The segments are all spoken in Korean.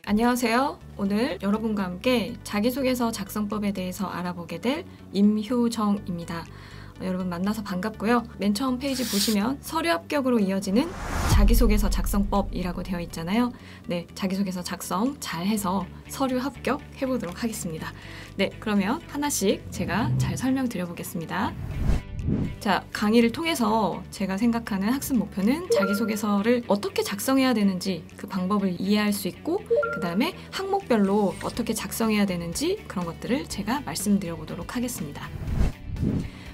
안녕하세요. 오늘 여러분과 함께 자기소개서 작성법에 대해서 알아보게 될 임효정입니다. 여러분 만나서 반갑고요. 맨 처음 페이지 보시면 서류 합격으로 이어지는 자기소개서 작성법이라고 되어 있잖아요. 네, 자기소개서 작성 잘해서 서류 합격 해보도록 하겠습니다. 네, 그러면 하나씩 제가 잘 설명드려 보겠습니다. 자, 강의를 통해서 제가 생각하는 학습 목표는 자기소개서를 어떻게 작성해야 되는지 그 방법을 이해할 수 있고, 그 다음에 항목별로 어떻게 작성해야 되는지 그런 것들을 제가 말씀드려 보도록 하겠습니다.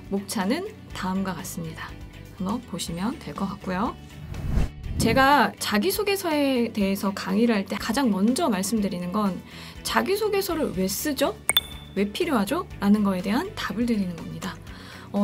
목차는 다음과 같습니다. 한번 보시면 될 것 같고요. 제가 자기소개서에 대해서 강의를 할 때 가장 먼저 말씀드리는 건 자기소개서를 왜 쓰죠? 왜 필요하죠? 라는 거에 대한 답을 드리는 겁니다.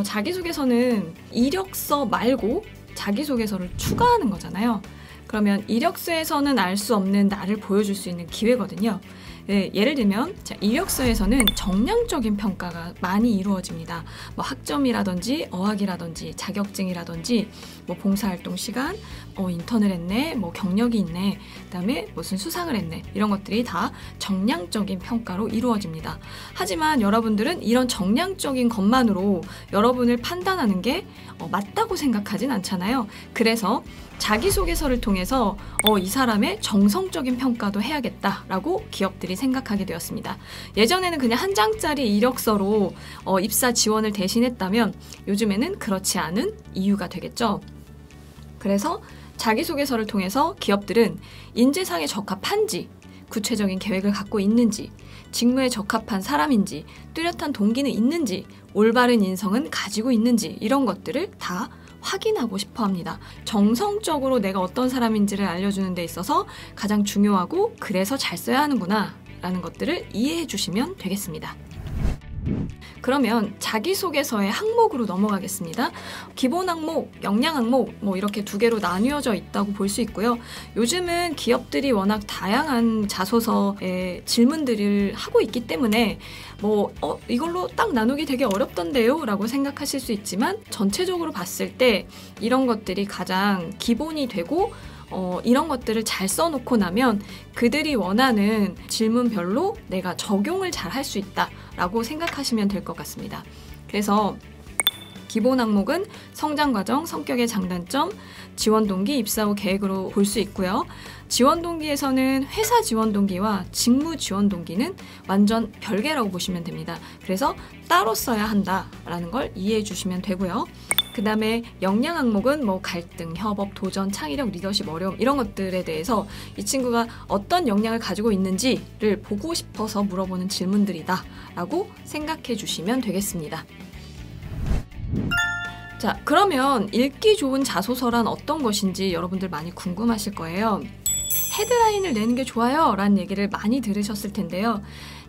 자기소개서는 이력서 말고 자기소개서를 추가하는 거잖아요. 그러면 이력서에서는 알 수 없는 나를 보여줄 수 있는 기회거든요. 네, 예를 들면 이력서에서는 정량적인 평가가 많이 이루어집니다. 뭐 학점이라든지 어학이라든지 자격증이라든지 뭐 봉사활동 시간, 인턴을 했네, 뭐 경력이 있네, 그다음에 무슨 수상을 했네, 이런 것들이 다 정량적인 평가로 이루어집니다. 하지만 여러분들은 이런 정량적인 것만으로 여러분을 판단하는 게 맞다고 생각하진 않잖아요. 그래서 자기소개서를 통해서 이 사람의 정성적인 평가도 해야겠다라고 기업들이 생각하게 되었습니다. 예전에는 그냥 한 장짜리 이력서로 입사 지원을 대신했다면 요즘에는 그렇지 않은 이유가 되겠죠. 그래서 자기소개서를 통해서 기업들은 인재상에 적합한지, 구체적인 계획을 갖고 있는지, 직무에 적합한 사람인지, 뚜렷한 동기는 있는지, 올바른 인성은 가지고 있는지, 이런 것들을 다 확인하고 싶어 합니다. 정성적으로 내가 어떤 사람인지를 알려주는 데 있어서 가장 중요하고, 그래서 잘 써야 하는구나 라는 것들을 이해해 주시면 되겠습니다. 그러면 자기소개서의 항목으로 넘어가겠습니다. 기본 항목, 역량 항목, 뭐 이렇게 두 개로 나뉘어져 있다고 볼 수 있고요. 요즘은 기업들이 워낙 다양한 자소서의 질문들을 하고 있기 때문에 이걸로 딱 나누기 되게 어렵던데요? 라고 생각하실 수 있지만, 전체적으로 봤을 때 이런 것들이 가장 기본이 되고, 이런 것들을 잘 써놓고 나면 그들이 원하는 질문별로 내가 적용을 잘 할 수 있다라고 생각하시면 될 것 같습니다. 그래서 기본 항목은 성장과정, 성격의 장단점, 지원동기, 입사 후 계획으로 볼 수 있고요. 지원동기에서는 회사 지원동기와 직무 지원동기는 완전 별개라고 보시면 됩니다. 그래서 따로 써야 한다라는 걸 이해해 주시면 되고요. 그 다음에 역량 항목은 뭐 갈등, 협업, 도전, 창의력, 리더십, 어려움, 이런 것들에 대해서 이 친구가 어떤 역량을 가지고 있는지를 보고 싶어서 물어보는 질문들이다 라고 생각해 주시면 되겠습니다. 자, 그러면 읽기 좋은 자소서란 어떤 것인지 여러분들 많이 궁금하실 거예요. 헤드라인을 내는 게 좋아요 라는 얘기를 많이 들으셨을 텐데요.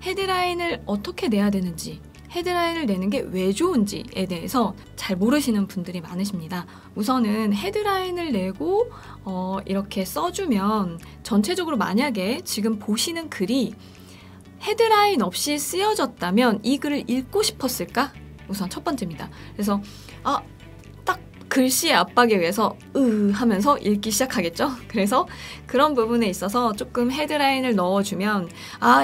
헤드라인을 어떻게 내야 되는지, 헤드라인을 내는 게 왜 좋은지에 대해서 잘 모르시는 분들이 많으십니다. 우선은 헤드라인을 내고 이렇게 써주면 전체적으로 만약에 지금 보시는 글이 헤드라인 없이 쓰여졌다면 이 글을 읽고 싶었을까? 우선 첫 번째입니다. 그래서 딱 글씨의 압박에 의해서 하면서 읽기 시작하겠죠? 그래서 그런 부분에 있어서 조금 헤드라인을 넣어주면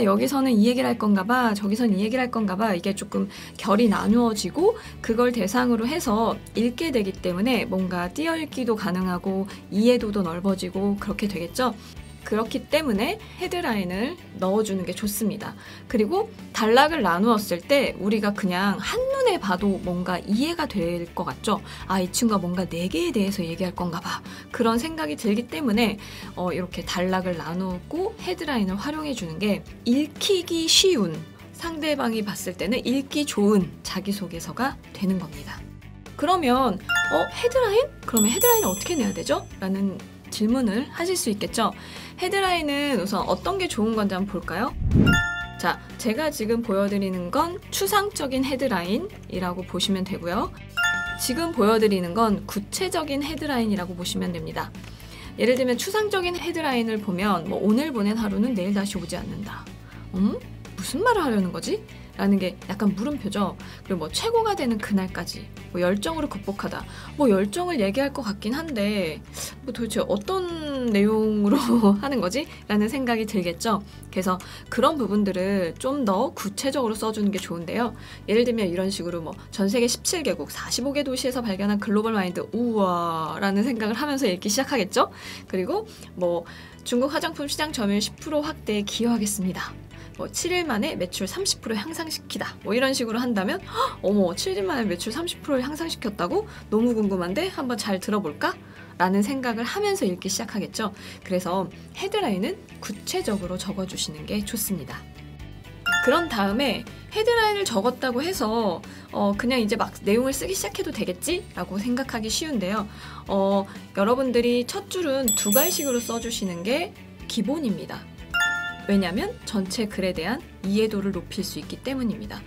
여기서는 이 얘기를 할 건가 봐, 저기서는 이 얘기를 할 건가 봐, 이게 조금 결이 나누어지고 그걸 대상으로 해서 읽게 되기 때문에 뭔가 띄어읽기도 가능하고 이해도도 넓어지고 그렇게 되겠죠? 그렇기 때문에 헤드라인을 넣어주는 게 좋습니다. 그리고 단락을 나누었을 때 우리가 그냥 한눈에 봐도 뭔가 이해가 될 것 같죠? 이 친구가 뭔가 4개에 대해서 얘기할 건가 봐. 그런 생각이 들기 때문에 이렇게 단락을 나누고 헤드라인을 활용해 주는 게 읽히기 쉬운, 상대방이 봤을 때는 읽기 좋은 자기소개서가 되는 겁니다. 그러면 헤드라인? 그러면 헤드라인을 어떻게 내야 되죠? 라는 질문을 하실 수 있겠죠. 헤드라인은 우선 어떤 게 좋은 건지 한번 볼까요? 자, 제가 지금 보여드리는 건 추상적인 헤드라인이라고 보시면 되고요. 지금 보여드리는 건 구체적인 헤드라인이라고 보시면 됩니다. 예를 들면 추상적인 헤드라인을 보면 뭐 오늘 보낸 하루는 내일 다시 오지 않는다. 무슨 말을 하려는 거지? 라는 게 약간 물음표죠. 그리고 뭐 최고가 되는 그날까지 뭐 열정으로 극복하다. 뭐 열정을 얘기할 것 같긴 한데 뭐 도대체 어떤 내용으로 하는 거지? 라는 생각이 들겠죠. 그래서 그런 부분들을 좀 더 구체적으로 써주는 게 좋은데요. 예를 들면 이런 식으로 뭐 전 세계 17개국 45개 도시에서 발견한 글로벌 마인드 우와 라는 생각을 하면서 읽기 시작하겠죠. 그리고 뭐 중국 화장품 시장 점유율 10% 확대에 기여하겠습니다. 뭐 7일 만에 매출 30% 향상시키다. 뭐 이런 식으로 한다면 어머 7일 만에 매출 30% 향상시켰다고? 너무 궁금한데 한번 잘 들어볼까? 라는 생각을 하면서 읽기 시작하겠죠. 그래서 헤드라인은 구체적으로 적어주시는 게 좋습니다. 그런 다음에 헤드라인을 적었다고 해서 그냥 이제 막 내용을 쓰기 시작해도 되겠지? 라고 생각하기 쉬운데요. 여러분들이 첫 줄은 2갈식으로 써주시는 게 기본입니다. 왜냐하면 전체 글에 대한 이해도를 높일 수 있기 때문입니다.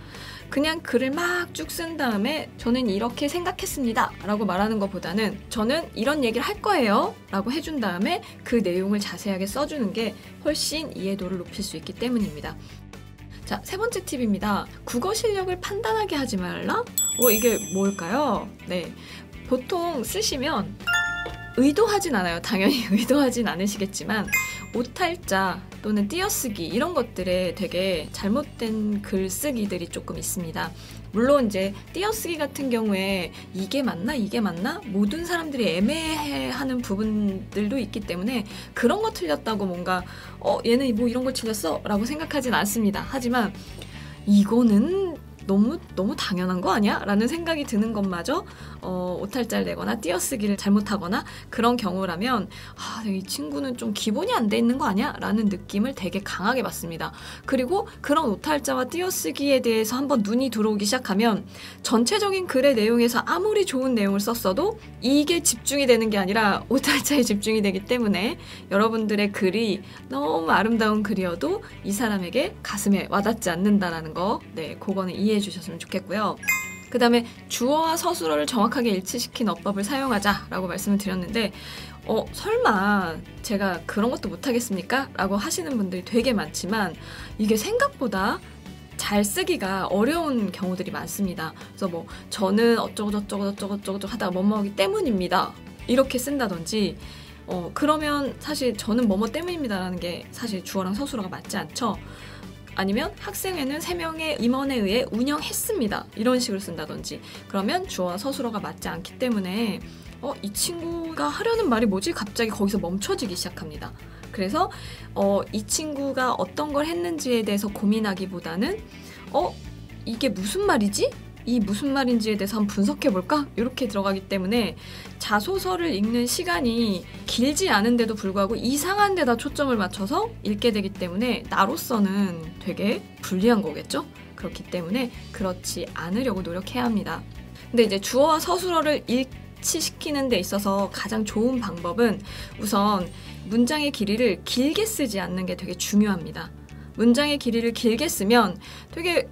그냥 글을 막 쭉 쓴 다음에 저는 이렇게 생각했습니다 라고 말하는 것보다는 저는 이런 얘기를 할 거예요 라고 해준 다음에 그 내용을 자세하게 써주는 게 훨씬 이해도를 높일 수 있기 때문입니다. 자, 3번째 팁입니다. 국어 실력을 판단하게 하지 말라? 이게 뭘까요? 네, 보통 쓰시면 의도하진 않아요. 당연히 의도하진 않으시겠지만 오탈자 또는 띄어쓰기 이런 것들에 되게 잘못된 글쓰기들이 조금 있습니다. 물론 이제 띄어쓰기 같은 경우에 이게 맞나 이게 맞나 모든 사람들이 애매해하는 부분들도 있기 때문에 그런 거 틀렸다고 뭔가 얘는 뭐 이런 걸 틀렸어 라고 생각하진 않습니다. 하지만 이거는 너무 당연한 거 아니야? 라는 생각이 드는 것마저 오탈자를 내거나 띄어쓰기를 잘못하거나 그런 경우라면 이 친구는 좀 기본이 안 돼 있는 거 아니야? 라는 느낌을 되게 강하게 받습니다. 그리고 그런 오탈자와 띄어쓰기에 대해서 한번 눈이 들어오기 시작하면 전체적인 글의 내용에서 아무리 좋은 내용을 썼어도 이게 집중이 되는 게 아니라 오탈자에 집중이 되기 때문에 여러분들의 글이 너무 아름다운 글이어도 이 사람에게 가슴에 와닿지 않는다라는 거, 네, 그거는 이해해 주셨으면 좋겠고요. 그 다음에 주어와 서술어를 정확하게 일치시킨 어법을 사용하자라고 말씀을 드렸는데 설마 제가 그런 것도 못하겠습니까? 라고 하시는 분들이 되게 많지만 이게 생각보다 잘 쓰기가 어려운 경우들이 많습니다. 그래서 뭐 저는 어쩌고저쩌고 하다가 뭐뭐하기 때문입니다. 이렇게 쓴다든지 그러면 사실 저는 뭐뭐 때문입니다라는 게 사실 주어랑 서술어가 맞지 않죠. 아니면 학생회는 3명의 임원에 의해 운영했습니다. 이런 식으로 쓴다든지 그러면 주어와 서술어가 맞지 않기 때문에 이 친구가 하려는 말이 뭐지? 갑자기 거기서 멈춰지기 시작합니다. 그래서 이 친구가 어떤 걸 했는지에 대해서 고민하기보다는 이게 무슨 말이지? 이 무슨 말인지에 대해서 한번 분석해볼까? 이렇게 들어가기 때문에 자소서를 읽는 시간이 길지 않은데도 불구하고 이상한 데다 초점을 맞춰서 읽게 되기 때문에 나로서는 되게 불리한 거겠죠? 그렇기 때문에 그렇지 않으려고 노력해야 합니다. 근데 이제 주어와 서술어를 일치시키는 데 있어서 가장 좋은 방법은 우선 문장의 길이를 길게 쓰지 않는 게 되게 중요합니다. 문장의 길이를 길게 쓰면 되게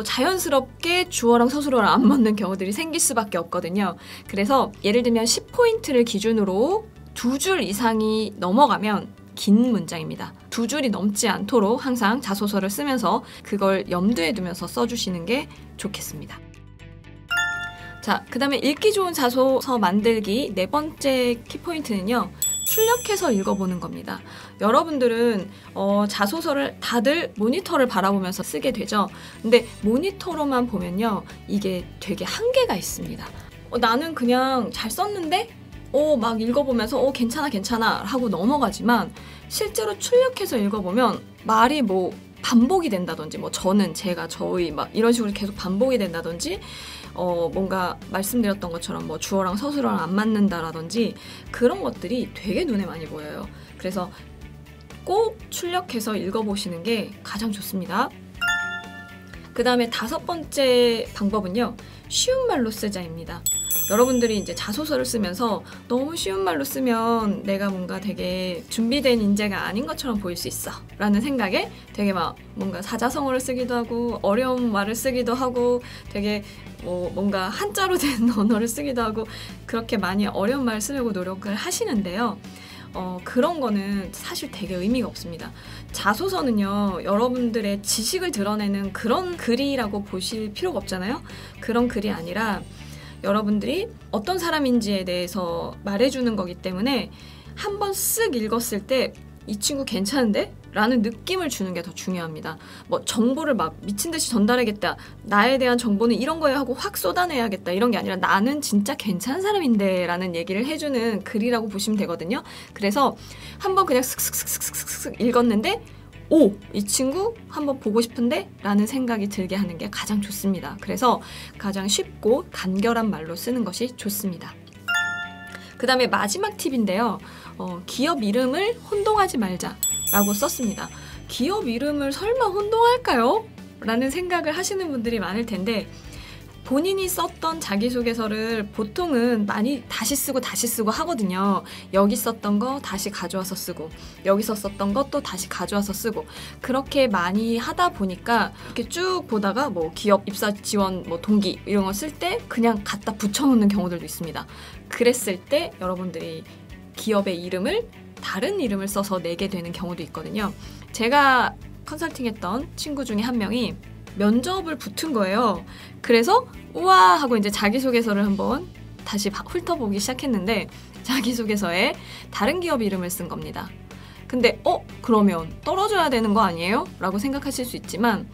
자연스럽게 주어랑 서술어랑 안 맞는 경우들이 생길 수밖에 없거든요. 그래서 예를 들면 10포인트를 기준으로 2줄 이상이 넘어가면 긴 문장입니다. 2줄이 넘지 않도록 항상 자소서를 쓰면서 그걸 염두에 두면서 써주시는 게 좋겠습니다. 자, 그 다음에 읽기 좋은 자소서 만들기 4번째 키포인트는요. 출력해서 읽어보는 겁니다. 여러분들은 자소서를 다들 모니터를 바라보면서 쓰게 되죠. 근데 모니터로만 보면요. 이게 되게 한계가 있습니다. 나는 그냥 잘 썼는데? 막 읽어보면서 괜찮아 하고 넘어가지만 실제로 출력해서 읽어보면 말이 뭐 반복이 된다든지 뭐 저는, 제가, 저희 막 이런 식으로 계속 반복이 된다든지 뭔가 말씀드렸던 것처럼 뭐 주어랑 서술어랑 안 맞는다라든지 그런 것들이 되게 눈에 많이 보여요. 그래서 꼭 출력해서 읽어보시는 게 가장 좋습니다. 그 다음에 5번째 방법은요. 쉬운 말로 쓰자입니다. 여러분들이 이제 자소서를 쓰면서 너무 쉬운 말로 쓰면 내가 뭔가 되게 준비된 인재가 아닌 것처럼 보일 수 있어 라는 생각에 되게 막 뭔가 사자성어를 쓰기도 하고 어려운 말을 쓰기도 하고 되게 뭔가 한자로 된 언어를 쓰기도 하고 그렇게 많이 어려운 말을 쓰려고 노력을 하시는데요. 그런 거는 사실 되게 의미가 없습니다. 자소서는요, 여러분들의 지식을 드러내는 그런 글이라고 보실 필요가 없잖아요. 그런 글이 아니라 여러분들이 어떤 사람인지에 대해서 말해주는 거기 때문에 한번 쓱 읽었을 때 이 친구 괜찮은데? 라는 느낌을 주는 게 더 중요합니다. 뭐 정보를 막 미친 듯이 전달하겠다, 나에 대한 정보는 이런 거에 하고 확 쏟아내야겠다, 이런 게 아니라 나는 진짜 괜찮은 사람인데 라는 얘기를 해주는 글이라고 보시면 되거든요. 그래서 한번 그냥 슥슥슥슥슥 읽었는데 오! 이 친구 한번 보고 싶은데? 라는 생각이 들게 하는 게 가장 좋습니다. 그래서 가장 쉽고 간결한 말로 쓰는 것이 좋습니다. 그 다음에 마지막 팁인데요. 기업 이름을 혼동하지 말자 라고 썼습니다. 기업 이름을 설마 혼동할까요? 라는 생각을 하시는 분들이 많을 텐데, 본인이 썼던 자기소개서를 보통은 많이 다시 쓰고 하거든요. 여기 썼던 거 다시 가져와서 쓰고, 여기서 썼던 거 또 다시 가져와서 쓰고, 그렇게 많이 하다 보니까 이렇게 쭉 보다가 뭐 기업 입사 지원 뭐 동기 이런 거 쓸 때 그냥 갖다 붙여놓는 경우들도 있습니다. 그랬을 때 여러분들이 기업의 이름을 다른 이름을 써서 내게 되는 경우도 있거든요. 제가 컨설팅했던 친구 중에 한 명이 면접을 붙은 거예요. 그래서 우와 하고 이제 자기소개서를 한번 다시 훑어보기 시작했는데 자기소개서에 다른 기업 이름을 쓴 겁니다. 근데 그러면 떨어져야 되는 거 아니에요? 라고 생각하실 수 있지만,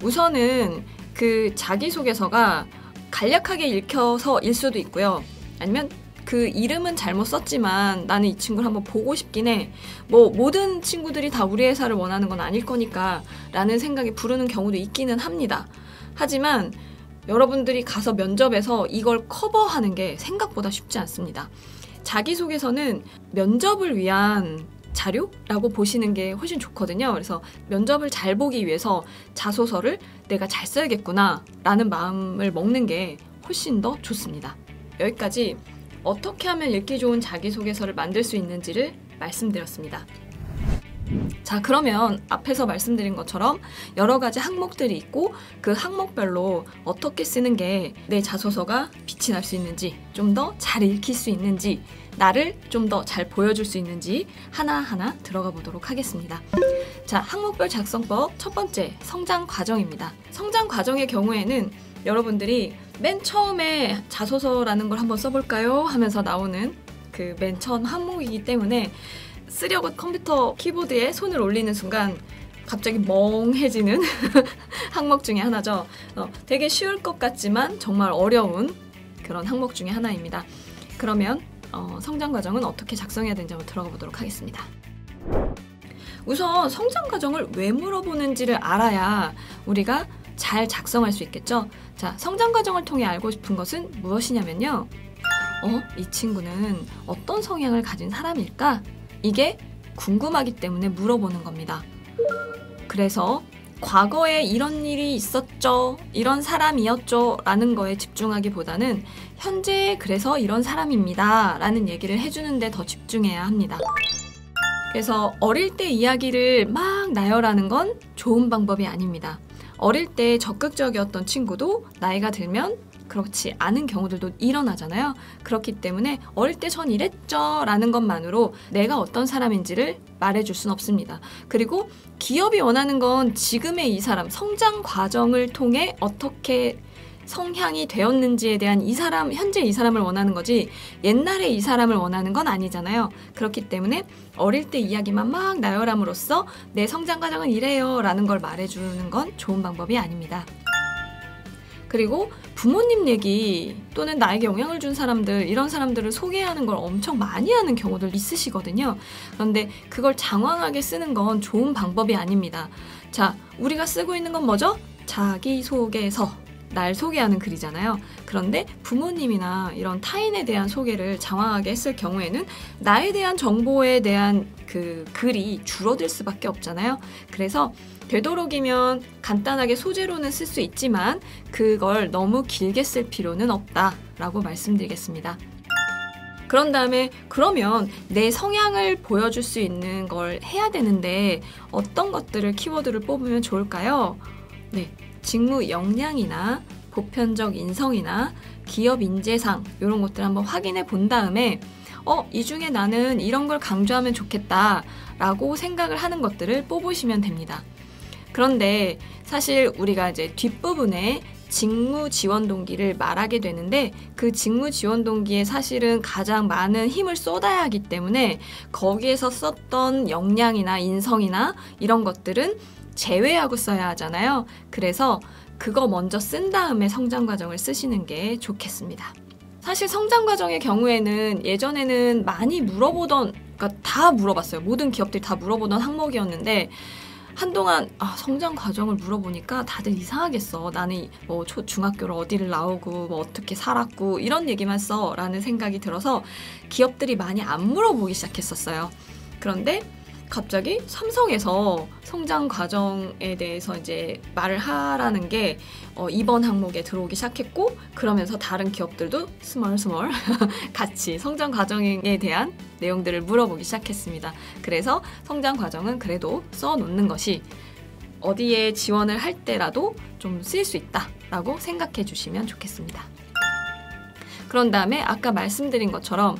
우선은 그 자기소개서가 간략하게 읽혀서일 수도 있고요. 아니면 그 이름은 잘못 썼지만 나는 이 친구를 한번 보고 싶긴 해. 뭐 모든 친구들이 다 우리 회사를 원하는 건 아닐 거니까 라는 생각이 부르는 경우도 있기는 합니다. 하지만 여러분들이 가서 면접에서 이걸 커버하는 게 생각보다 쉽지 않습니다. 자기소개서는 면접을 위한 자료라고 보시는 게 훨씬 좋거든요. 그래서 면접을 잘 보기 위해서 자소서를 내가 잘 써야겠구나 라는 마음을 먹는 게 훨씬 더 좋습니다. 여기까지 어떻게 하면 읽기 좋은 자기소개서를 만들 수 있는지를 말씀드렸습니다. 자, 그러면 앞에서 말씀드린 것처럼 여러 가지 항목들이 있고 그 항목별로 어떻게 쓰는 게 내 자소서가 빛이 날 수 있는지, 좀 더 잘 읽힐 수 있는지, 나를 좀 더 잘 보여줄 수 있는지 하나하나 들어가 보도록 하겠습니다. 자, 항목별 작성법 첫 번째, 성장 과정입니다. 성장 과정의 경우에는 여러분들이 맨 처음에 자소서라는 걸 한번 써볼까요? 하면서 나오는 그 맨 처음 항목이기 때문에 쓰려고 컴퓨터 키보드에 손을 올리는 순간 갑자기 멍해지는 항목 중에 하나죠. 되게 쉬울 것 같지만 정말 어려운 그런 항목 중에 하나입니다. 그러면 성장 과정은 어떻게 작성해야 되는지 한번 들어가 보도록 하겠습니다. 우선 성장 과정을 왜 물어보는지를 알아야 우리가 잘 작성할 수 있겠죠. 자, 성장 과정을 통해 알고 싶은 것은 무엇이냐면요. 이 친구는 어떤 성향을 가진 사람일까? 이게 궁금하기 때문에 물어보는 겁니다. 그래서 과거에 이런 일이 있었죠, 이런 사람이었죠 라는 거에 집중하기보다는 현재 그래서 이런 사람입니다 라는 얘기를 해주는 데 더 집중해야 합니다. 그래서 어릴 때 이야기를 막 나열하는 건 좋은 방법이 아닙니다. 어릴 때 적극적이었던 친구도 나이가 들면 그렇지 않은 경우들도 일어나잖아요. 그렇기 때문에 어릴 때 전 이랬죠 라는 것만으로 내가 어떤 사람인지를 말해줄 순 없습니다. 그리고 기업이 원하는 건 지금의 이 사람, 성장 과정을 통해 어떻게 성향이 되었는지에 대한 이 사람, 현재 이 사람을 원하는 거지 옛날에 이 사람을 원하는 건 아니잖아요. 그렇기 때문에 어릴 때 이야기만 막 나열함으로써 내 성장 과정은 이래요 라는 걸 말해주는 건 좋은 방법이 아닙니다. 그리고 부모님 얘기 또는 나에게 영향을 준 사람들, 이런 사람들을 소개하는 걸 엄청 많이 하는 경우들 있으시거든요. 그런데 그걸 장황하게 쓰는 건 좋은 방법이 아닙니다. 자, 우리가 쓰고 있는 건 뭐죠? 자기소개서. 날 소개하는 글이잖아요. 그런데 부모님이나 이런 타인에 대한 소개를 장황하게 했을 경우에는 나에 대한 정보에 대한 그 글이 줄어들 수밖에 없잖아요. 그래서 되도록이면 간단하게 소재로는 쓸 수 있지만 그걸 너무 길게 쓸 필요는 없다라고 말씀드리겠습니다. 그런 다음에 그러면 내 성향을 보여줄 수 있는 걸 해야 되는데 어떤 것들을 키워드를 뽑으면 좋을까요? 네, 직무 역량이나 보편적 인성이나 기업 인재상 이런 것들 한번 확인해 본 다음에 이 중에 나는 이런 걸 강조하면 좋겠다 라고 생각을 하는 것들을 뽑으시면 됩니다. 그런데 사실 우리가 이제 뒷부분에 직무 지원 동기를 말하게 되는데 그 직무 지원 동기에 사실은 가장 많은 힘을 쏟아야 하기 때문에 거기에서 썼던 역량이나 인성이나 이런 것들은 제외하고 써야 하잖아요. 그래서 그거 먼저 쓴 다음에 성장 과정을 쓰시는 게 좋겠습니다. 사실 성장 과정의 경우에는 예전에는 많이 물어보던, 그러니까 다 물어봤어요. 모든 기업들이 다 물어보던 항목이었는데 한동안 성장 과정을 물어보니까 다들 이상하겠어. 나는 뭐 중학교를 어디를 나오고 뭐 어떻게 살았고 이런 얘기만 써 라는 생각이 들어서 기업들이 많이 안 물어보기 시작했었어요. 그런데 갑자기 삼성에서 성장 과정에 대해서 이제 말을 하라는 게 이번 항목에 들어오기 시작했고, 그러면서 다른 기업들도 스멀스멀 같이 성장 과정에 대한 내용들을 물어보기 시작했습니다. 그래서 성장 과정은 그래도 써놓는 것이 어디에 지원을 할 때라도 좀 쓰일 수 있다라고 생각해 주시면 좋겠습니다. 그런 다음에 아까 말씀드린 것처럼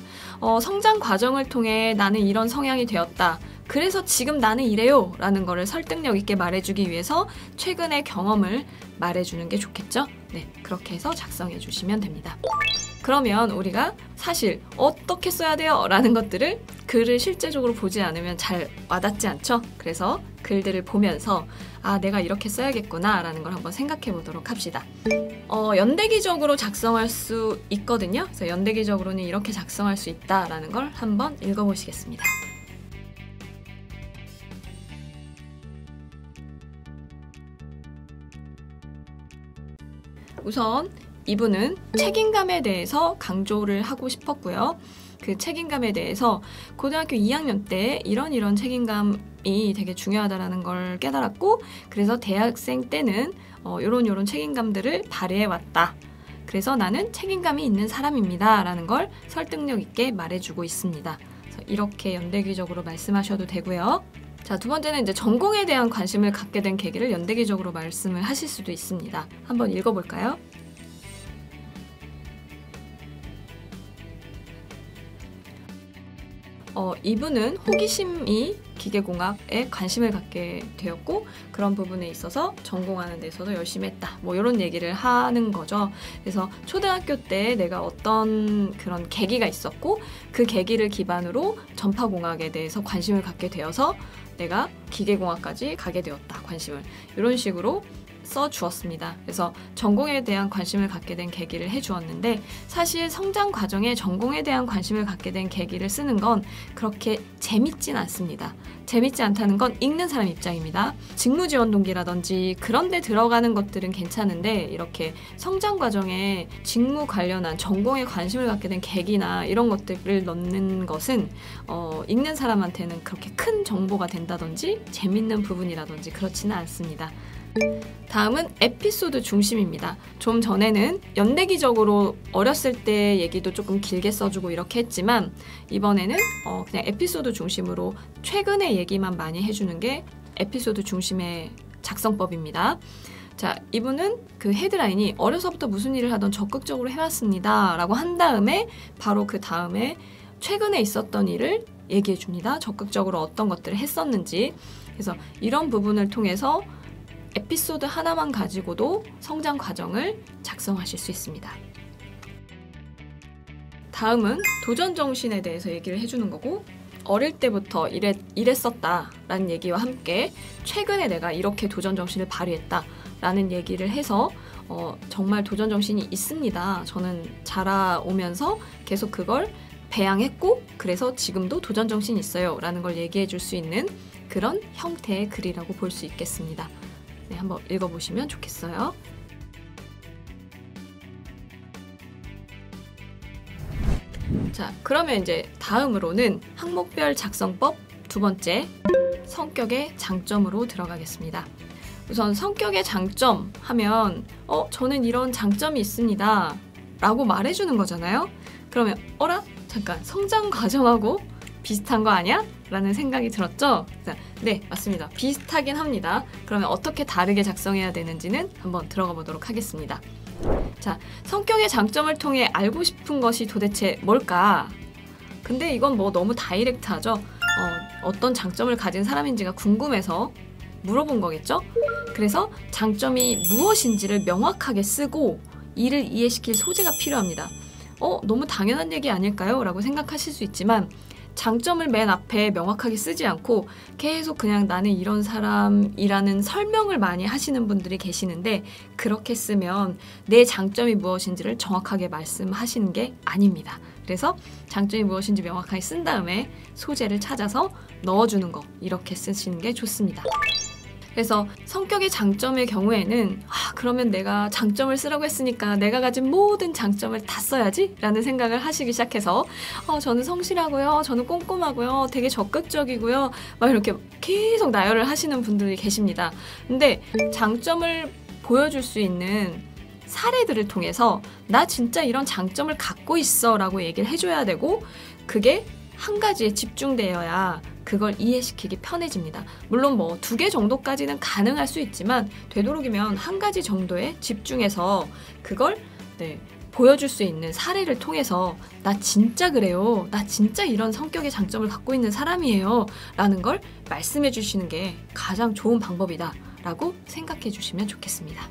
성장 과정을 통해 나는 이런 성향이 되었다. 그래서 지금 나는 이래요 라는 거를 설득력 있게 말해주기 위해서 최근의 경험을 말해주는 게 좋겠죠? 네, 그렇게 해서 작성해 주시면 됩니다. 그러면 우리가 사실 어떻게 써야 돼요? 라는 것들을 글을 실제적으로 보지 않으면 잘 와닿지 않죠? 그래서 글들을 보면서 내가 이렇게 써야겠구나 라는 걸 한번 생각해 보도록 합시다. 연대기적으로 작성할 수 있거든요. 그래서 연대기적으로는 이렇게 작성할 수 있다라는 걸 한번 읽어보시겠습니다. 우선 이분은 책임감에 대해서 강조를 하고 싶었고요. 그 책임감에 대해서 고등학교 2학년 때 이런 책임감이 되게 중요하다는 걸 깨달았고, 그래서 대학생 때는 이런 책임감들을 발휘해왔다. 그래서 나는 책임감이 있는 사람입니다 라는 걸 설득력 있게 말해주고 있습니다. 그래서 이렇게 연대기적으로 말씀하셔도 되고요. 자, 두 번째는 이제 전공에 대한 관심을 갖게 된 계기를 연대기적으로 말씀을 하실 수도 있습니다. 한번 읽어볼까요? 이분은 호기심이 기계공학에 관심을 갖게 되었고, 그런 부분에 있어서 전공하는 데서도 열심히 했다. 뭐 이런 얘기를 하는 거죠. 그래서 초등학교 때 내가 어떤 그런 계기가 있었고, 그 계기를 기반으로 전파공학에 대해서 관심을 갖게 되어서 내가 기계공학까지 가게 되었다. 관심을. 이런 식으로 써주었습니다. 그래서 전공에 대한 관심을 갖게 된 계기를 해주었는데, 사실 성장 과정에 전공에 대한 관심을 갖게 된 계기를 쓰는 건 그렇게 재밌진 않습니다. 재밌지 않다는 건 읽는 사람 입장입니다. 직무지원 동기라든지 그런 데 들어가는 것들은 괜찮은데, 이렇게 성장 과정에 직무 관련한 전공에 관심을 갖게 된 계기나 이런 것들을 넣는 것은 읽는 사람한테는 그렇게 큰 정보가 된다든지 재밌는 부분이라든지 그렇지는 않습니다. 다음은 에피소드 중심입니다. 좀 전에는 연대기적으로 어렸을 때 얘기도 조금 길게 써주고 이렇게 했지만, 이번에는 그냥 에피소드 중심으로 최근의 얘기만 많이 해주는 게 에피소드 중심의 작성법입니다. 자, 이분은 그 헤드라인이 어려서부터 무슨 일을 하던 적극적으로 해왔습니다 라고 한 다음에 바로 그 다음에 최근에 있었던 일을 얘기해 줍니다. 적극적으로 어떤 것들을 했었는지. 그래서 이런 부분을 통해서 에피소드 하나만 가지고도 성장 과정을 작성하실 수 있습니다. 다음은 도전 정신에 대해서 얘기를 해주는 거고, 어릴 때부터 이랬었다 라는 얘기와 함께 최근에 내가 이렇게 도전 정신을 발휘했다 라는 얘기를 해서 정말 도전 정신이 있습니다. 저는 자라오면서 계속 그걸 배양했고, 그래서 지금도 도전 정신이 있어요 라는 걸 얘기해 줄 수 있는 그런 형태의 글이라고 볼 수 있겠습니다. 네, 한번 읽어보시면 좋겠어요. 자, 그러면 이제 다음으로는 항목별 작성법 두 번째, 성격의 장점으로 들어가겠습니다. 우선 성격의 장점 하면 저는 이런 장점이 있습니다 라고 말해주는 거잖아요. 그러면 잠깐, 성장 과정하고 비슷한 거 아니야? 라는 생각이 들었죠? 네, 맞습니다. 비슷하긴 합니다. 그러면 어떻게 다르게 작성해야 되는지는 한번 들어가 보도록 하겠습니다. 자, 성격의 장점을 통해 알고 싶은 것이 도대체 뭘까? 근데 이건 뭐 너무 다이렉트하죠. 어떤 장점을 가진 사람인지가 궁금해서 물어본 거겠죠? 그래서 장점이 무엇인지를 명확하게 쓰고 이를 이해시킬 소재가 필요합니다. 너무 당연한 얘기 아닐까요? 라고 생각하실 수 있지만 장점을 맨 앞에 명확하게 쓰지 않고 계속 그냥 나는 이런 사람이라는 설명을 많이 하시는 분들이 계시는데, 그렇게 쓰면 내 장점이 무엇인지를 정확하게 말씀하시는 게 아닙니다. 그래서 장점이 무엇인지 명확하게 쓴 다음에 소재를 찾아서 넣어주는 거, 이렇게 쓰시는 게 좋습니다. 그래서 성격의 장점의 경우에는 그러면 내가 장점을 쓰라고 했으니까 내가 가진 모든 장점을 다 써야지 라는 생각을 하시기 시작해서 저는 성실하고요, 저는 꼼꼼하고요, 되게 적극적이고요, 막 이렇게 계속 나열을 하시는 분들이 계십니다. 근데 장점을 보여줄 수 있는 사례들을 통해서 나 진짜 이런 장점을 갖고 있어 라고 얘기를 해줘야 되고, 그게 한 가지에 집중되어야 그걸 이해시키기 편해집니다. 물론 뭐 2개 정도까지는 가능할 수 있지만 되도록이면 한 가지 정도에 집중해서 그걸 보여줄 수 있는 사례를 통해서 나 진짜 그래요, 나 진짜 이런 성격의 장점을 갖고 있는 사람이에요 라는 걸 말씀해 주시는 게 가장 좋은 방법이다 라고 생각해 주시면 좋겠습니다.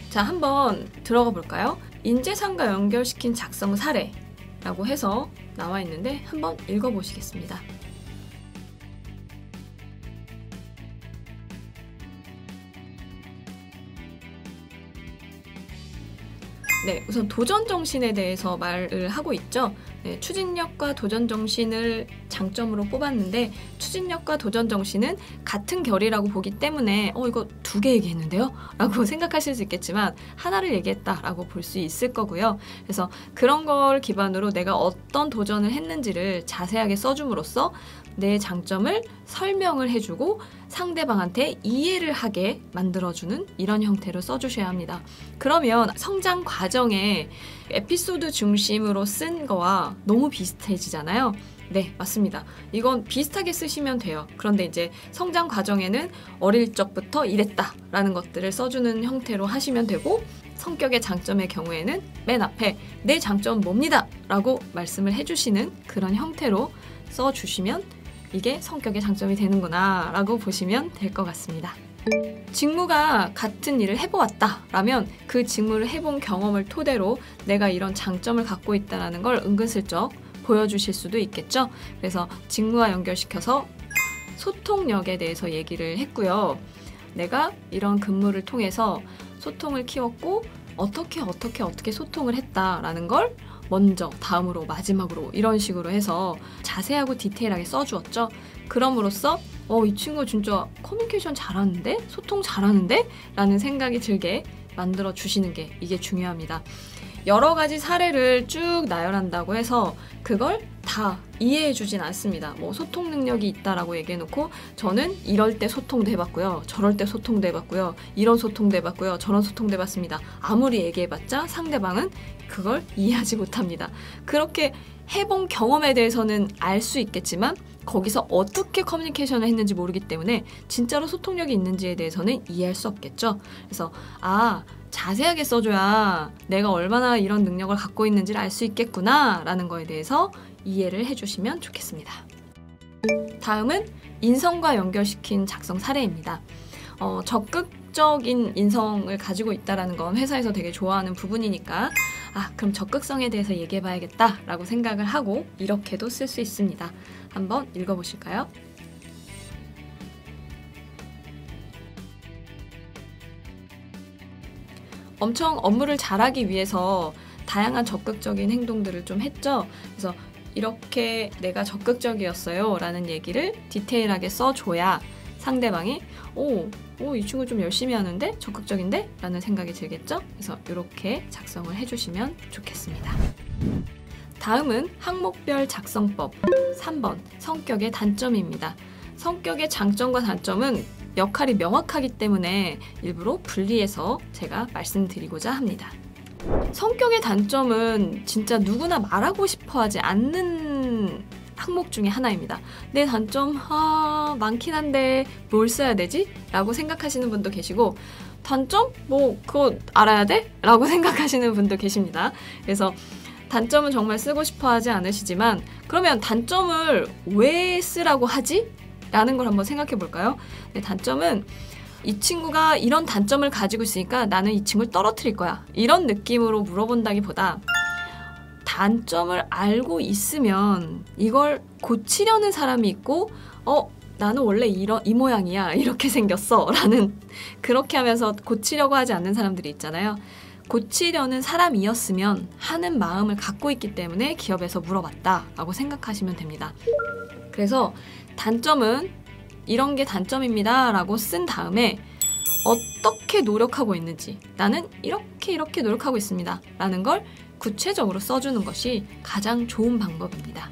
자, 한번 들어가 볼까요? 인재상과 연결시킨 작성 사례라고 해서 나와 있는데 한번 읽어보시겠습니다. 네, 우선 도전 정신에 대해서 말을 하고 있죠. 추진력과 도전 정신을 장점으로 뽑았는데, 추진력과 도전 정신은 같은 결이라고 보기 때문에 이거 2개 얘기했는데요? 라고 생각하실 수 있겠지만 하나를 얘기했다라고 볼 수 있을 거고요. 그래서 그런 걸 기반으로 내가 어떤 도전을 했는지를 자세하게 써줌으로써 내 장점을 설명을 해주고 상대방한테 이해를 하게 만들어주는 이런 형태로 써주셔야 합니다. 그러면 성장 과정에 에피소드 중심으로 쓴 거와 너무 비슷해지잖아요. 네, 맞습니다. 이건 비슷하게 쓰시면 돼요. 그런데 이제 성장 과정에는 어릴 적부터 이랬다라는 것들을 써주는 형태로 하시면 되고, 성격의 장점의 경우에는 맨 앞에 내 장점은 뭡니다 라고 말씀을 해주시는 그런 형태로 써주시면 이게 성격의 장점이 되는구나 라고 보시면 될 것 같습니다. 직무가 같은 일을 해보았다 라면 그 직무를 해본 경험을 토대로 내가 이런 장점을 갖고 있다는 걸 은근슬쩍 보여주실 수도 있겠죠. 그래서 직무와 연결시켜서 소통력에 대해서 얘기를 했고요. 내가 이런 근무를 통해서 소통을 키웠고 어떻게 소통을 했다라는 걸 먼저, 다음으로, 마지막으로 이런 식으로 해서 자세하고 디테일하게 써주었죠. 그럼으로써 이 친구 진짜 커뮤니케이션 잘하는데? 소통 잘하는데? 라는 생각이 들게 만들어 주시는 게 이게 중요합니다. 여러 가지 사례를 쭉 나열한다고 해서 그걸 다 이해해 주진 않습니다. 뭐 소통 능력이 있다라고 얘기해놓고 저는 이럴 때 소통도 해봤고요, 저럴 때 소통도 해봤고요, 이런 소통도 해봤고요, 저런 소통도 해봤습니다. 아무리 얘기해봤자 상대방은 그걸 이해하지 못합니다. 그렇게 해본 경험에 대해서는 알 수 있겠지만 거기서 어떻게 커뮤니케이션을 했는지 모르기 때문에 진짜로 소통력이 있는지에 대해서는 이해할 수 없겠죠. 그래서 자세하게 써줘야 내가 얼마나 이런 능력을 갖고 있는지를 알 수 있겠구나 라는 거에 대해서 이해를 해주시면 좋겠습니다. 다음은 인성과 연결시킨 작성 사례입니다. 적극적인 인성을 가지고 있다는 건 회사에서 되게 좋아하는 부분이니까 그럼 적극성에 대해서 얘기해봐야겠다 라고 생각을 하고 이렇게도 쓸 수 있습니다. 한번 읽어보실까요? 엄청 업무를 잘하기 위해서 다양한 적극적인 행동들을 좀 했죠. 그래서 이렇게 내가 적극적이었어요 라는 얘기를 디테일하게 써줘야 상대방이 이 친구 좀 열심히 하는데? 적극적인데? 라는 생각이 들겠죠? 그래서 이렇게 작성을 해주시면 좋겠습니다. 다음은 항목별 작성법 3번 성격의 단점입니다. 성격의 장점과 단점은 역할이 명확하기 때문에 일부러 분리해서 제가 말씀드리고자 합니다. 성격의 단점은 진짜 누구나 말하고 싶어 하지 않는 항목 중에 하나입니다. 내 단점 많긴 한데 뭘 써야 되지? 라고 생각하시는 분도 계시고, 단점? 그거 알아야 돼? 라고 생각하시는 분도 계십니다. 그래서 단점은 정말 쓰고 싶어 하지 않으시지만 그러면 단점을 왜 쓰라고 하지? 라는 걸 한번 생각해 볼까요? 네, 단점은 이 친구가 이런 단점을 가지고 있으니까 나는 이 친구를 떨어뜨릴 거야. 이런 느낌으로 물어본다기보다 단점을 알고 있으면 이걸 고치려는 사람이 있고 나는 원래 이 모양이야. 이렇게 생겼어. 라는 그렇게 하면서 고치려고 하지 않는 사람들이 있잖아요. 고치려는 사람이었으면 하는 마음을 갖고 있기 때문에 기업에서 물어봤다라고 생각하시면 됩니다. 그래서 단점은 이런 게 단점입니다 라고 쓴 다음에 어떻게 노력하고 있는지 나는 이렇게 노력하고 있습니다 라는 걸 구체적으로 써주는 것이 가장 좋은 방법입니다.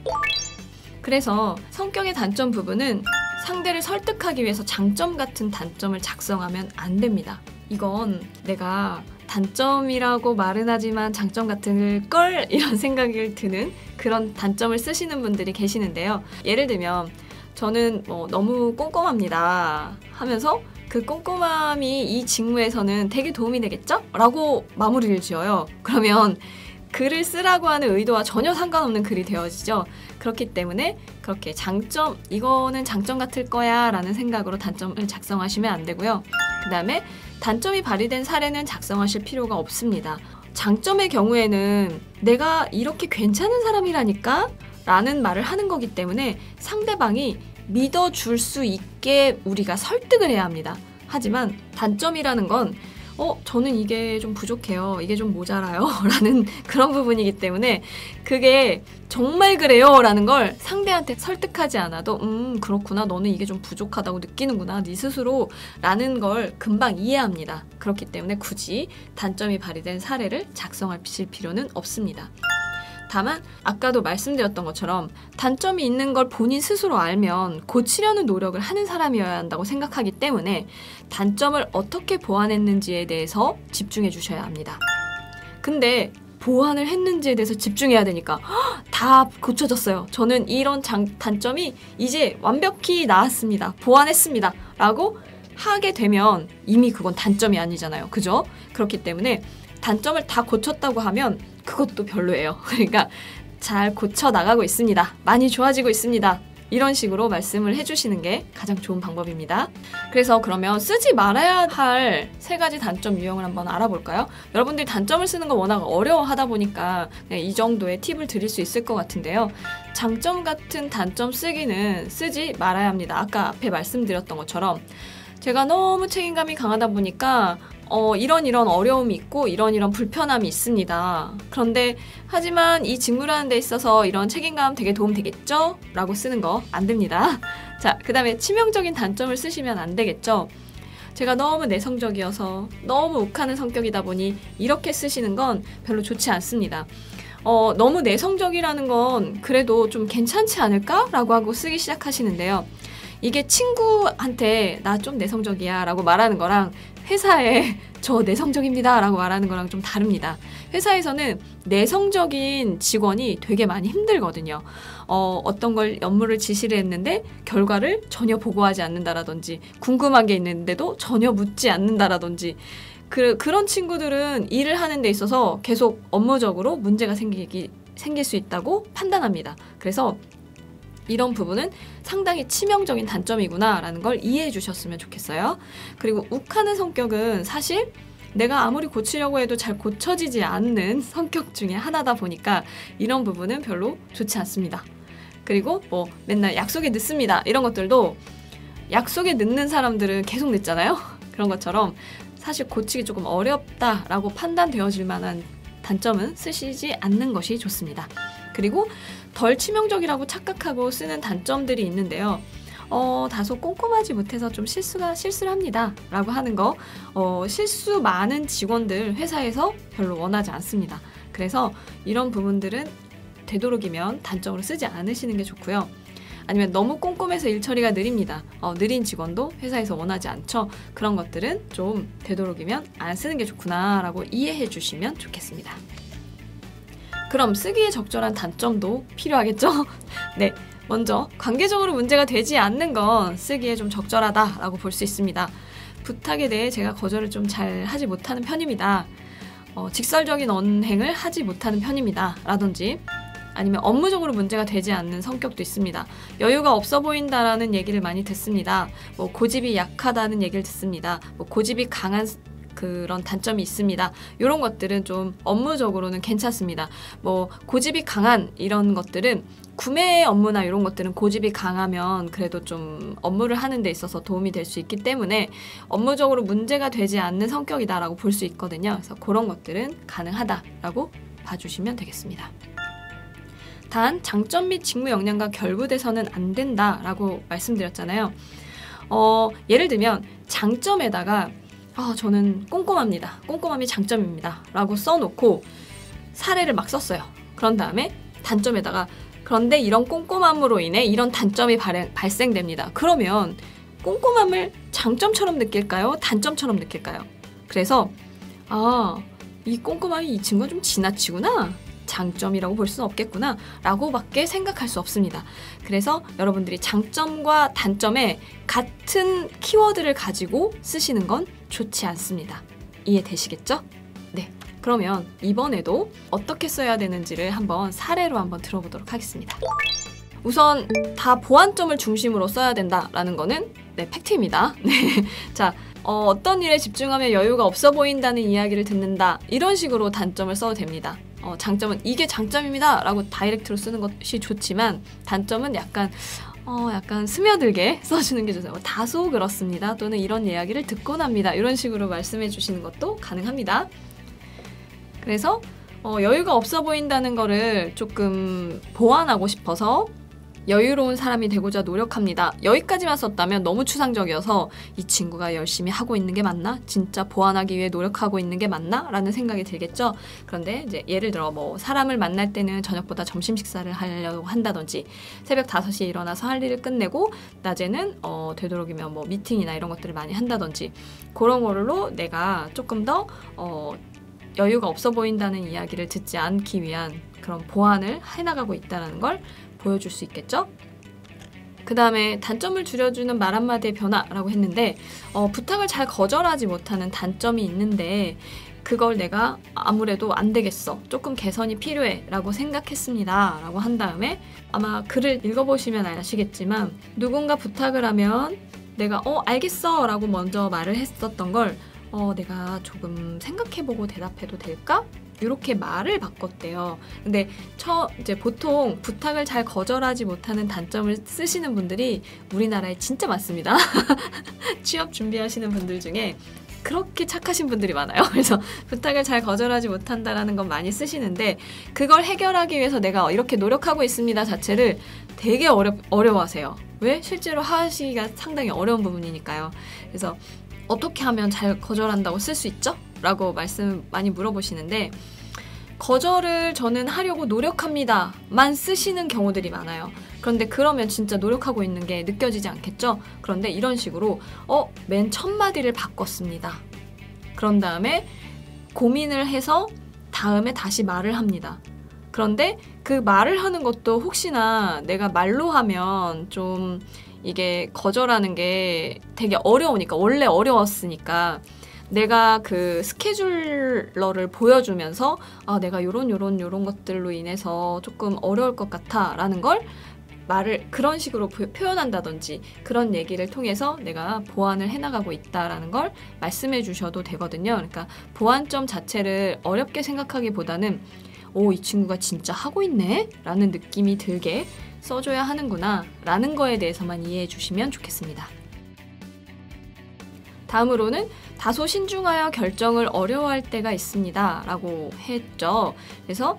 그래서 성격의 단점 부분은 상대를 설득하기 위해서 장점 같은 단점을 작성하면 안 됩니다. 이건 내가 단점이라고 말은 하지만 장점 같은 걸 이런 생각이 드는 그런 단점을 쓰시는 분들이 계시는데요. 예를 들면 저는 너무 꼼꼼합니다 하면서 그 꼼꼼함이 이 직무에서는 되게 도움이 되겠죠? 라고 마무리를 지어요. 그러면 글을 쓰라고 하는 의도와 전혀 상관없는 글이 되어지죠. 그렇기 때문에 그렇게 이거는 장점 같을 거야 라는 생각으로 단점을 작성하시면 안 되고요. 그 다음에 단점이 발휘된 사례는 작성하실 필요가 없습니다. 장점의 경우에는 내가 이렇게 괜찮은 사람이라니까 라는 말을 하는 거기 때문에 상대방이 믿어줄 수 있게 우리가 설득을 해야 합니다. 하지만 단점이라는 건 저는 이게 좀 부족해요. 이게 좀 모자라요. 라는 그런 부분이기 때문에 그게 정말 그래요. 라는 걸 상대한테 설득하지 않아도 그렇구나. 너는 이게 좀 부족하다고 느끼는구나. 네 스스로. 라는 걸 금방 이해합니다. 그렇기 때문에 굳이 단점이 발휘된 사례를 작성하실 필요는 없습니다. 다만 아까도 말씀드렸던 것처럼 단점이 있는 걸 본인 스스로 알면 고치려는 노력을 하는 사람이어야 한다고 생각하기 때문에 단점을 어떻게 보완했는지에 대해서 집중해 주셔야 합니다. 근데 보완을 했는지에 대해서 집중해야 되니까 다 고쳐졌어요. 저는 이런 단점이 이제 완벽히 나았습니다. 보완했습니다. 라고 하게 되면 이미 그건 단점이 아니잖아요. 그죠? 그렇기 때문에 단점을 다 고쳤다고 하면 그것도 별로예요. 그러니까 잘 고쳐나가고 있습니다. 많이 좋아지고 있습니다. 이런 식으로 말씀을 해주시는 게 가장 좋은 방법입니다. 그래서 그러면 쓰지 말아야 할 3가지 단점 유형을 한번 알아볼까요? 여러분들이 단점을 쓰는 거 워낙 어려워하다 보니까 이 정도의 팁을 드릴 수 있을 것 같은데요. 장점 같은 단점 쓰기는 쓰지 말아야 합니다. 아까 앞에 말씀드렸던 것처럼 제가 너무 책임감이 강하다 보니까 이런 어려움이 있고 이런 불편함이 있습니다. 그런데 하지만 이 직무를 하는 데 있어서 이런 책임감 되게 도움 되겠죠? 라고 쓰는 거 안 됩니다. 자, 그 다음에 치명적인 단점을 쓰시면 안 되겠죠? 제가 너무 내성적이어서 너무 욱하는 성격이다 보니 이렇게 쓰시는 건 별로 좋지 않습니다. 너무 내성적이라는 건 그래도 좀 괜찮지 않을까? 라고 하고 쓰기 시작하시는데요. 이게 친구한테 나 좀 내성적이야 라고 말하는 거랑 회사에 저 내성적입니다 라고 말하는 거랑 좀 다릅니다. 회사에서는 내성적인 직원이 되게 많이 힘들거든요. 어떤 걸 업무를 지시를 했는데 결과를 전혀 보고하지 않는다라든지 궁금한 게 있는데도 전혀 묻지 않는다라든지 그런 친구들은 일을 하는 데 있어서 계속 업무적으로 문제가 생길 수 있다고 판단합니다. 그래서 이런 부분은 상당히 치명적인 단점이구나 라는 걸 이해해 주셨으면 좋겠어요. 그리고 욱하는 성격은 사실 내가 아무리 고치려고 해도 잘 고쳐지지 않는 성격 중에 하나다 보니까 이런 부분은 별로 좋지 않습니다. 그리고 맨날 약속에 늦습니다. 이런 것들도 약속에 늦는 사람들은 계속 늦잖아요. 그런 것처럼 사실 고치기 조금 어렵다라고 판단되어질 만한 단점은 쓰시지 않는 것이 좋습니다. 그리고 덜 치명적이라고 착각하고 쓰는 단점들이 있는데요. 다소 꼼꼼하지 못해서 좀 실수를 합니다. 라고 하는 거, 실수 많은 직원들 회사에서 별로 원하지 않습니다. 그래서 이런 부분들은 되도록이면 단점으로 쓰지 않으시는 게 좋고요. 아니면 너무 꼼꼼해서 일 처리가 느립니다. 느린 직원도 회사에서 원하지 않죠. 그런 것들은 좀 되도록이면 안 쓰는 게 좋구나 라고 이해해 주시면 좋겠습니다. 그럼 쓰기에 적절한 단점도 필요하겠죠? 네, 먼저 관계적으로 문제가 되지 않는 건 쓰기에 좀 적절하다라고 볼 수 있습니다. 부탁에 대해 제가 거절을 좀 잘 하지 못하는 편입니다. 직설적인 언행을 하지 못하는 편입니다. 라든지 아니면 업무적으로 문제가 되지 않는 성격도 있습니다. 여유가 없어 보인다라는 얘기를 많이 듣습니다. 뭐 고집이 약하다는 얘기를 듣습니다. 뭐 고집이 강한 그런 단점이 있습니다. 이런 것들은 좀 업무적으로는 괜찮습니다. 뭐 고집이 강한 이런 것들은 구매 업무나 이런 것들은 고집이 강하면 그래도 좀 업무를 하는 데 있어서 도움이 될 수 있기 때문에 업무적으로 문제가 되지 않는 성격이다라고 볼 수 있거든요. 그래서 그런 것들은 가능하다라고 봐주시면 되겠습니다. 단 장점 및 직무 역량과 결부돼서는 안 된다라고 말씀드렸잖아요. 예를 들면 장점에다가 저는 꼼꼼합니다. 꼼꼼함이 장점입니다. 라고 써놓고 사례를 막 썼어요. 그런 다음에 단점에다가 그런데 이런 꼼꼼함으로 인해 이런 단점이 발생됩니다. 그러면 꼼꼼함을 장점처럼 느낄까요? 단점처럼 느낄까요? 그래서 이 꼼꼼함이 이 친구가 좀 지나치구나. 장점이라고 볼 수는 없겠구나 라고 밖에 생각할 수 없습니다. 그래서 여러분들이 장점과 단점에 같은 키워드를 가지고 쓰시는 건 좋지 않습니다. 이해되시겠죠? 네, 그러면 이번에도 어떻게 써야 되는지를 한번 사례로 한번 들어보도록 하겠습니다. 우선 다 보완점을 중심으로 써야 된다라는 거는 팩트입니다. 자, 어떤 일에 집중하면 여유가 없어 보인다는 이야기를 듣는다. 이런 식으로 단점을 써도 됩니다. 장점은 이게 장점입니다 라고 다이렉트로 쓰는 것이 좋지만 단점은 약간 스며들게 써주는 게 좋아요. 다소 그렇습니다. 또는 이런 이야기를 듣곤 합니다. 이런 식으로 말씀해 주시는 것도 가능합니다. 그래서 여유가 없어 보인다는 거를 조금 보완하고 싶어서 여유로운 사람이 되고자 노력합니다. 여기까지만 썼다면 너무 추상적이어서 이 친구가 열심히 하고 있는 게 맞나? 진짜 보완하기 위해 노력하고 있는 게 맞나? 라는 생각이 들겠죠. 그런데 이제 예를 들어 뭐 사람을 만날 때는 저녁보다 점심 식사를 하려고 한다든지 새벽 5시에 일어나서 할 일을 끝내고 낮에는 되도록이면 뭐 미팅이나 이런 것들을 많이 한다든지 그런 걸로 내가 조금 더 여유가 없어 보인다는 이야기를 듣지 않기 위한 그런 보완을 해나가고 있다는 걸 보여줄 수 있겠죠? 그 다음에 단점을 줄여주는 말 한마디의 변화라고 했는데 부탁을 잘 거절하지 못하는 단점이 있는데 그걸 내가 아무래도 안 되겠어. 조금 개선이 필요해 라고 생각했습니다. 라고 한 다음에 아마 글을 읽어보시면 아시겠지만 누군가 부탁을 하면 내가 알겠어 라고 먼저 말을 했었던 걸 내가 조금 생각해보고 대답해도 될까? 이렇게 말을 바꿨대요. 근데 이제 보통 부탁을 잘 거절하지 못하는 단점을 쓰시는 분들이 우리나라에 진짜 많습니다. 취업 준비하시는 분들 중에 그렇게 착하신 분들이 많아요. 그래서 부탁을 잘 거절하지 못한다라는 건 많이 쓰시는데 그걸 해결하기 위해서 내가 이렇게 노력하고 있습니다 자체를 되게 어려워하세요. 왜? 실제로 하시기가 상당히 어려운 부분이니까요. 그래서 어떻게 하면 잘 거절한다고 쓸 수 있죠? 라고 말씀 많이 물어보시는데 거절을 저는 하려고 노력합니다 만 쓰시는 경우들이 많아요. 그런데 그러면 진짜 노력하고 있는 게 느껴지지 않겠죠? 그런데 이런 식으로 맨 첫 마디를 바꿨습니다. 그런 다음에 고민을 해서 다음에 다시 말을 합니다. 그런데 그 말을 하는 것도 혹시나 내가 말로 하면 좀 이게 거절하는 게 되게 어려우니까 원래 어려웠으니까 내가 그 스케줄러를 보여주면서 내가 요런 것들로 인해서 조금 어려울 것 같아 라는 걸 말을 그런 식으로 표현한다든지 그런 얘기를 통해서 내가 보완을 해나가고 있다라는 걸 말씀해 주셔도 되거든요. 그러니까 보완점 자체를 어렵게 생각하기보다는 이 친구가 진짜 하고 있네? 라는 느낌이 들게 써줘야 하는구나 라는 거에 대해서만 이해해 주시면 좋겠습니다. 다음으로는 다소 신중하여 결정을 어려워할 때가 있습니다 라고 했죠. 그래서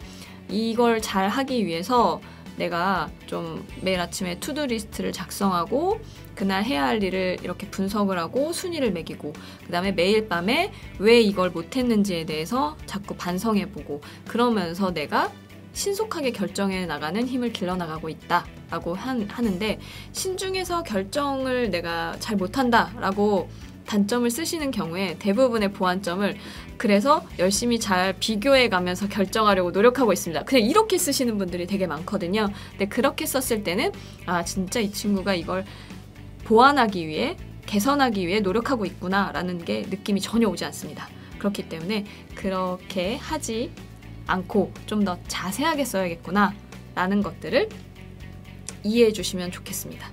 이걸 잘 하기 위해서 내가 좀 매일 아침에 투두 리스트를 작성하고 그날 해야 할 일을 이렇게 분석을 하고 순위를 매기고 그 다음에 매일 밤에 왜 이걸 못했는지에 대해서 자꾸 반성해보고 그러면서 내가 신속하게 결정해 나가는 힘을 길러나가고 있다라고 하는데 신중해서 결정을 내가 잘 못한다라고 단점을 쓰시는 경우에 대부분의 보완점을 그래서 열심히 잘 비교해 가면서 결정하려고 노력하고 있습니다. 그냥 이렇게 쓰시는 분들이 되게 많거든요. 근데 그렇게 썼을 때는 진짜 이 친구가 이걸 보완하기 위해 개선하기 위해 노력하고 있구나 라는 게 느낌이 전혀 오지 않습니다. 그렇기 때문에 그렇게 하지 않고 좀 더 자세하게 써야겠구나 라는 것들을 이해해 주시면 좋겠습니다.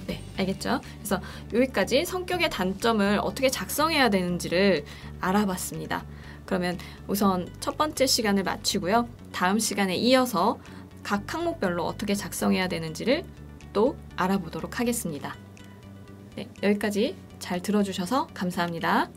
네, 알겠죠? 그래서 여기까지 성격의 단점을 어떻게 작성해야 되는지를 알아봤습니다. 그러면 우선 첫 번째 시간을 마치고요. 다음 시간에 이어서 각 항목별로 어떻게 작성해야 되는지를 또 알아보도록 하겠습니다. 네, 여기까지 잘 들어주셔서 감사합니다.